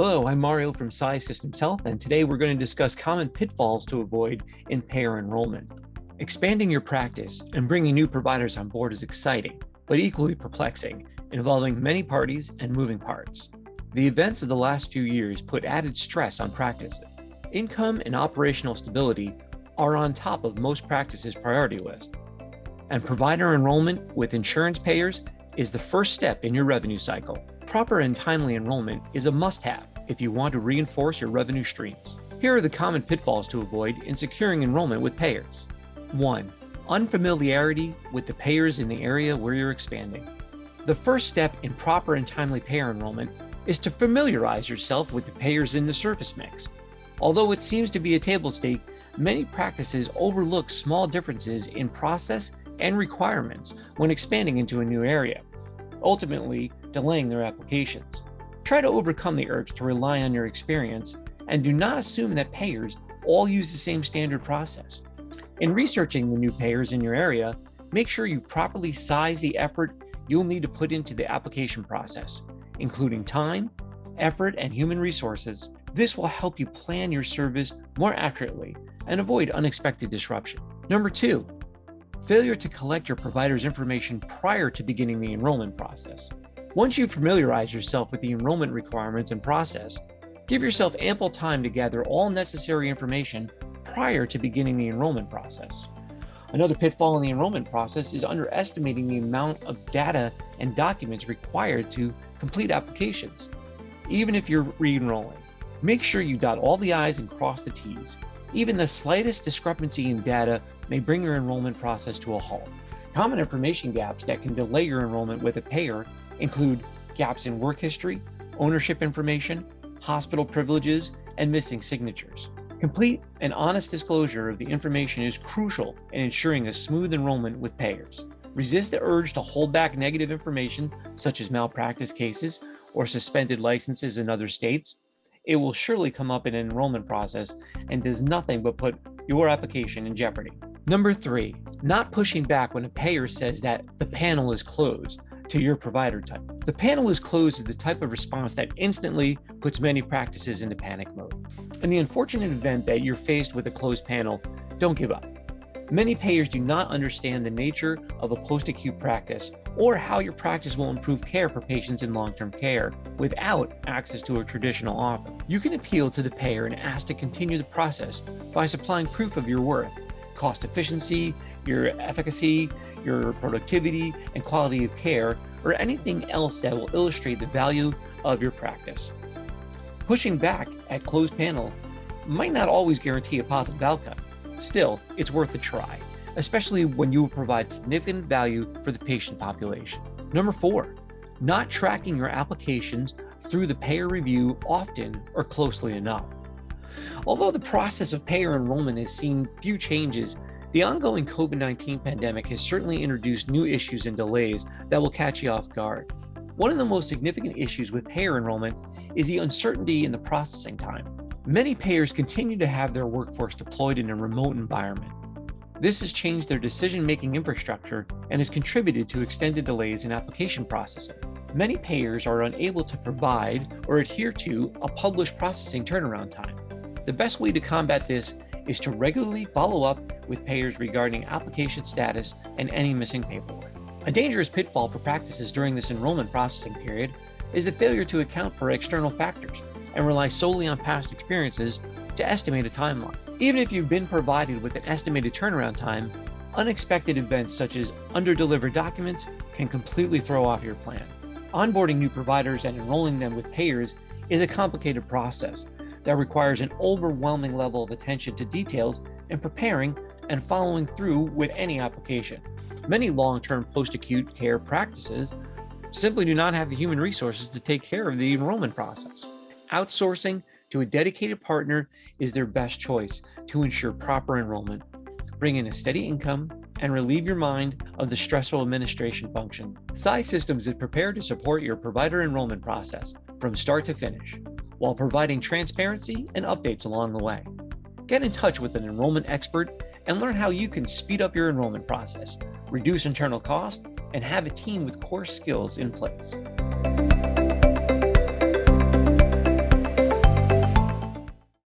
Hello, I'm Mario from Sci Systems Health, and today we're going to discuss common pitfalls to avoid in payer enrollment. Expanding your practice and bringing new providers on board is exciting, but equally perplexing, involving many parties and moving parts. The events of the last few years put added stress on practices. Income and operational stability are on top of most practices' priority list, and provider enrollment with insurance payers is the first step in your revenue cycle. Proper and timely enrollment is a must-have if you want to reinforce your revenue streams. Here are the common pitfalls to avoid in securing enrollment with payers. 1. Unfamiliarity with the payers in the area where you're expanding. The first step in proper and timely payer enrollment is to familiarize yourself with the payers in the service mix. Although it seems to be a table stake, many practices overlook small differences in process and requirements when expanding into a new area, ultimately delaying their applications. Try to overcome the urge to rely on your experience and do not assume that payers all use the same standard process. In researching the new payers in your area, make sure you properly size the effort you'll need to put into the application process, including time, effort, and human resources. This will help you plan your service more accurately and avoid unexpected disruption. Number 2, failure to collect your provider's information prior to beginning the enrollment process. Once you familiarize yourself with the enrollment requirements and process, give yourself ample time to gather all necessary information prior to beginning the enrollment process. Another pitfall in the enrollment process is underestimating the amount of data and documents required to complete applications. Even if you're re-enrolling, make sure you dot all the I's and cross the T's. Even the slightest discrepancy in data may bring your enrollment process to a halt. Common information gaps that can delay your enrollment with a payer include gaps in work history, ownership information, hospital privileges, and missing signatures. Complete and honest disclosure of the information is crucial in ensuring a smooth enrollment with payers. Resist the urge to hold back negative information, such as malpractice cases or suspended licenses in other states. It will surely come up in an enrollment process and does nothing but put your application in jeopardy. Number 3, not pushing back when a payer says that the panel is closed to your provider type. The panel is closed is the type of response that instantly puts many practices into panic mode. In the unfortunate event that you're faced with a closed panel, don't give up. Many payers do not understand the nature of a post-acute practice or how your practice will improve care for patients in long-term care without access to a traditional office. You can appeal to the payer and ask to continue the process by supplying proof of your worth, cost efficiency, your efficacy, your productivity, and quality of care, or anything else that will illustrate the value of your practice. Pushing back at closed panel might not always guarantee a positive outcome. Still, it's worth a try, especially when you will provide significant value for the patient population. Number 4, not tracking your applications through the payer review often or closely enough. Although the process of payer enrollment has seen few changes, the ongoing COVID-19 pandemic has certainly introduced new issues and delays that will catch you off guard. One of the most significant issues with payer enrollment is the uncertainty in the processing time. Many payers continue to have their workforce deployed in a remote environment. This has changed their decision-making infrastructure and has contributed to extended delays in application processing. Many payers are unable to provide or adhere to a published processing turnaround time. The best way to combat this is to regularly follow up with payers regarding application status and any missing paperwork. A dangerous pitfall for practices during this enrollment processing period is the failure to account for external factors and rely solely on past experiences to estimate a timeline. Even if you've been provided with an estimated turnaround time, unexpected events such as under-delivered documents can completely throw off your plan. Onboarding new providers and enrolling them with payers is a complicated process that requires an overwhelming level of attention to details in preparing and following through with any application. Many long-term post-acute care practices simply do not have the human resources to take care of the enrollment process. Outsourcing to a dedicated partner is their best choice to ensure proper enrollment, bring in a steady income, and relieve your mind of the stressful administration function. Sci Systems is prepared to support your provider enrollment process from start to finish, while providing transparency and updates along the way. Get in touch with an enrollment expert and learn how you can speed up your enrollment process, reduce internal cost, and have a team with core skills in place.